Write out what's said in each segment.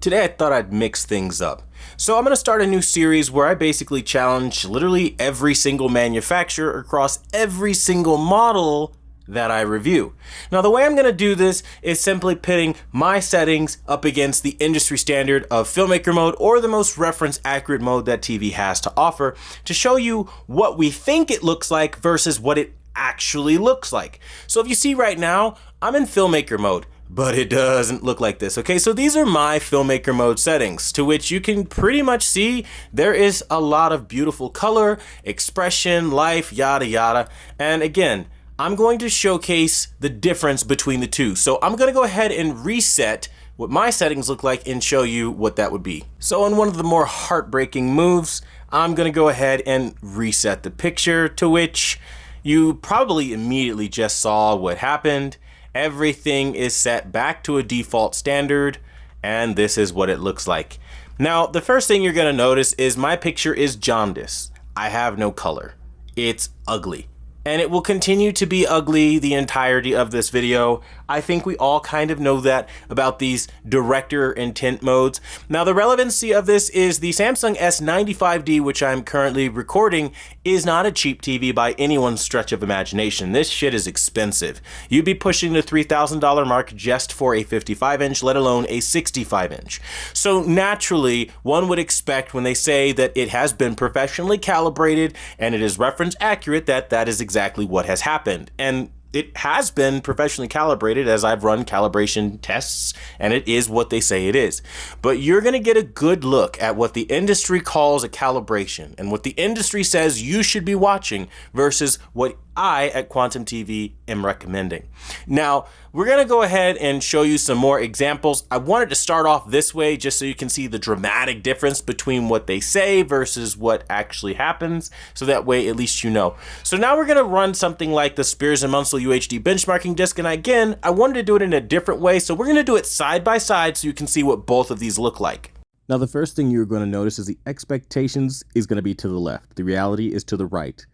Today I thought I'd mix things up. So I'm going to start a new series where I basically challenge literally every single manufacturer across every single model that I review. Now the way I'm going to do this is simply pitting my settings up against the industry standard of filmmaker mode or the most reference accurate mode that TV has to offer to show you what we think it looks like versus what it actually looks like. So if you see right now, I'm in filmmaker mode, but it doesn't look like this. Okay, so these are my filmmaker mode settings, to which you can pretty much see there is a lot of beautiful color, expression, life, yada yada. And again, I'm going to showcase the difference between the two. So I'm going to go ahead and reset what my settings look like and show you what that would be. So in one of the more heartbreaking moves, I'm going to go ahead and reset the picture, to which you probably immediately just saw what happened. Everything is set back to a default standard, and this is what it looks like. Now, the first thing you're gonna notice is my picture is jaundice. I have no color. It's ugly. And it will continue to be ugly the entirety of this video. I think we all kind of know that about these director intent modes. Now the relevancy of this is the Samsung S95D, which I'm currently recording, is not a cheap TV by anyone's stretch of imagination. This shit is expensive. You'd be pushing the $3,000 mark just for a 55-inch, let alone a 65-inch. So naturally, one would expect when they say that it has been professionally calibrated and it is reference accurate that is exactly what has happened. And it has been professionally calibrated as I've run calibration tests, and it is what they say it is. But you're going to get a good look at what the industry calls a calibration and what the industry says you should be watching versus what I at Quantum TV am recommending. Now, we're going to go ahead and show you some more examples. I wanted to start off this way just so you can see the dramatic difference between what they say versus what actually happens, so that way at least you know. So now we're going to run something like the Spears and Munsell UHD benchmarking disc, and again, I wanted to do it in a different way, so we're going to do it side by side so you can see what both of these look like. Now the first thing you're going to notice is the expectations is going to be to the left. The reality is to the right.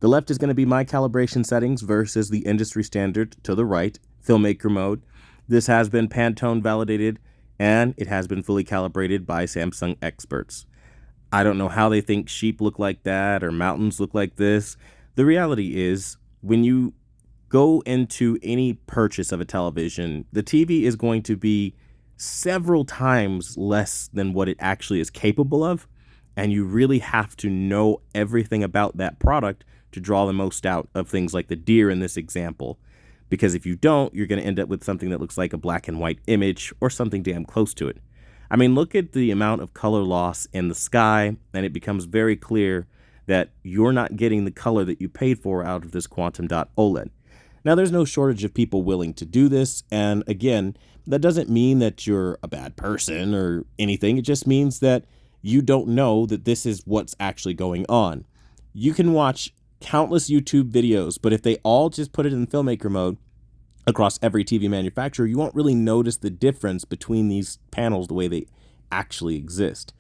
The left is going to be my calibration settings versus the industry standard to the right, filmmaker mode. This has been Pantone validated and it has been fully calibrated by Samsung experts. I don't know how they think sheep look like that or mountains look like this. The reality is when you go into any purchase of a television, the TV is going to be several times less than what it actually is capable of. And you really have to know everything about that product to draw the most out of things like the deer in this example. Because if you don't, you're going to end up with something that looks like a black and white image or something damn close to it. I mean, look at the amount of color loss in the sky, and it becomes very clear that you're not getting the color that you paid for out of this Quantum Dot OLED. Now, there's no shortage of people willing to do this, and again, that doesn't mean that you're a bad person or anything. It just means that you don't know that this is what's actually going on. You can watch countless YouTube videos, but if they all just put it in filmmaker mode across every TV manufacturer, you won't really notice the difference between these panels the way they actually exist.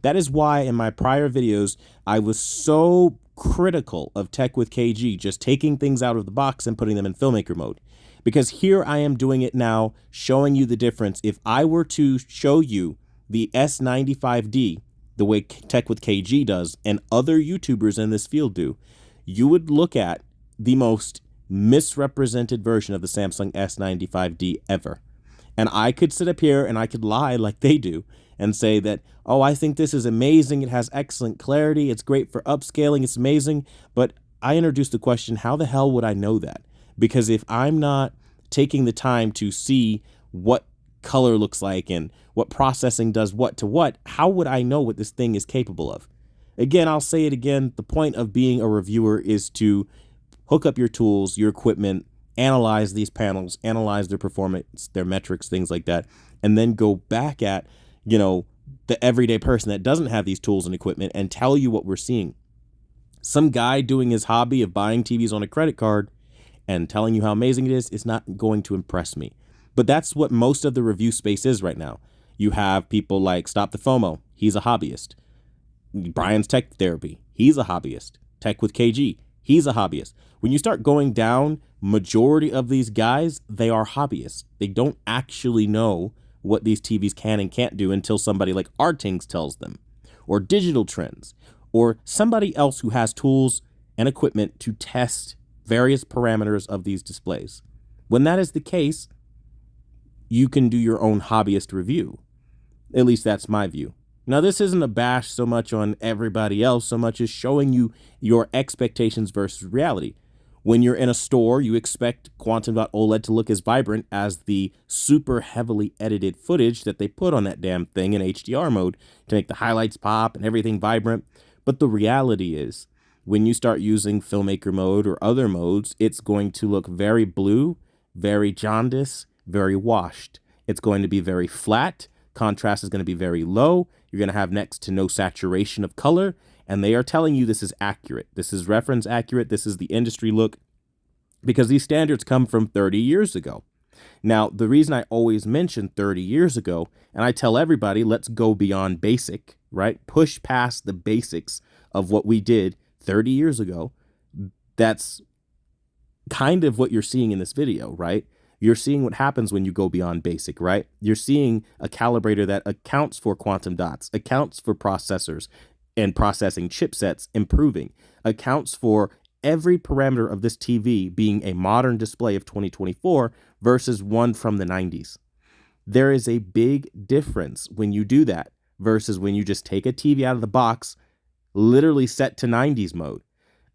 That is why in my prior videos, I was so critical of Tech with KG, just taking things out of the box and putting them in filmmaker mode. Because here I am doing it now, showing you the difference. If I were to show you the S95D, the way Tech with KG does, and other YouTubers in this field do, you would look at the most misrepresented version of the Samsung S95D ever. And I could sit up here and I could lie like they do and say that, oh, I think this is amazing. It has excellent clarity. It's great for upscaling. It's amazing. But I introduced the question, how the hell would I know that? Because if I'm not taking the time to see what color looks like and what processing does what to what, how would I know what this thing is capable of? Again, I'll say it again. The point of being a reviewer is to hook up your tools, your equipment, analyze these panels, analyze their performance, their metrics, things like that, and then go back at, the everyday person that doesn't have these tools and equipment and tell you what we're seeing. Some guy doing his hobby of buying TVs on a credit card and telling you how amazing it is not going to impress me. But that's what most of the review space is right now. You have people like Stop the FOMO. He's a hobbyist. Brian's Tech Therapy. He's a hobbyist. Tech with KG. He's a hobbyist. When you start going down, majority of these guys, they are hobbyists. They don't actually know what these TVs can and can't do until somebody like Artings tells them, or Digital Trends, or somebody else who has tools and equipment to test various parameters of these displays. When that is the case, you can do your own hobbyist review. At least that's my view. Now, this isn't a bash so much on everybody else, so much as showing you your expectations versus reality. When you're in a store, you expect Quantum Dot OLED to look as vibrant as the super heavily edited footage that they put on that damn thing in HDR mode to make the highlights pop and everything vibrant. But the reality is, when you start using filmmaker mode or other modes, it's going to look very blue, very jaundice, very washed. It's going to be very flat. Contrast is going to be very low. You're going to have next to no saturation of color. And they are telling you this is accurate. This is reference accurate. This is the industry look, because these standards come from 30 years ago. Now, the reason I always mention 30 years ago, and I tell everybody, let's go beyond basic, right? Push past the basics of what we did 30 years ago. That's kind of what you're seeing in this video, right? You're seeing what happens when you go beyond basic, right? You're seeing a calibrator that accounts for quantum dots, accounts for processors and processing chipsets improving, accounts for every parameter of this TV being a modern display of 2024 versus one from the 90s. There is a big difference when you do that versus when you just take a TV out of the box, literally set to 90s mode.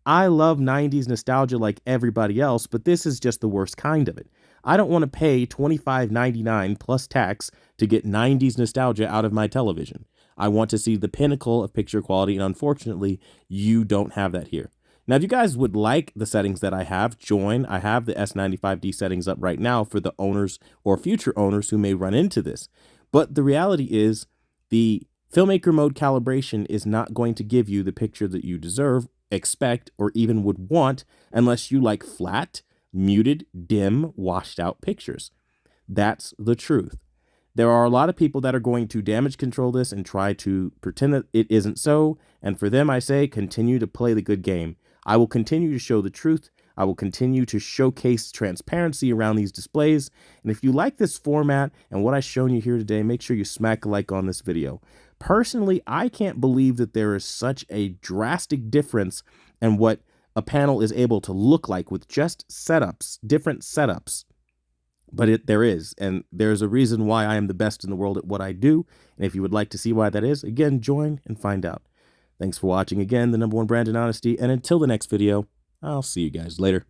I love 90s nostalgia like everybody else, but this is just the worst kind of it. I don't want to pay $25.99 plus tax to get 90s nostalgia out of my television. I want to see the pinnacle of picture quality, and unfortunately, you don't have that here. Now, if you guys would like the settings that I have, join. I have the S95D settings up right now for the owners or future owners who may run into this. But the reality is the filmmaker mode calibration is not going to give you the picture that you deserve, expect, or even would want unless you like flat, muted, dim, washed out pictures. That's the truth. There are a lot of people that are going to damage control this and try to pretend that it isn't so. And for them, I say, continue to play the good game. I will continue to show the truth. I will continue to showcase transparency around these displays. And if you like this format and what I've shown you here today, make sure you smack a like on this video. Personally, I can't believe that there is such a drastic difference in what a panel is able to look like with just setups, different setups. But there is, and there's a reason why I am the best in the world at what I do. And if you would like to see why that is, again, join and find out. Thanks for watching again, the #1 brand in honesty. And until the next video, I'll see you guys later.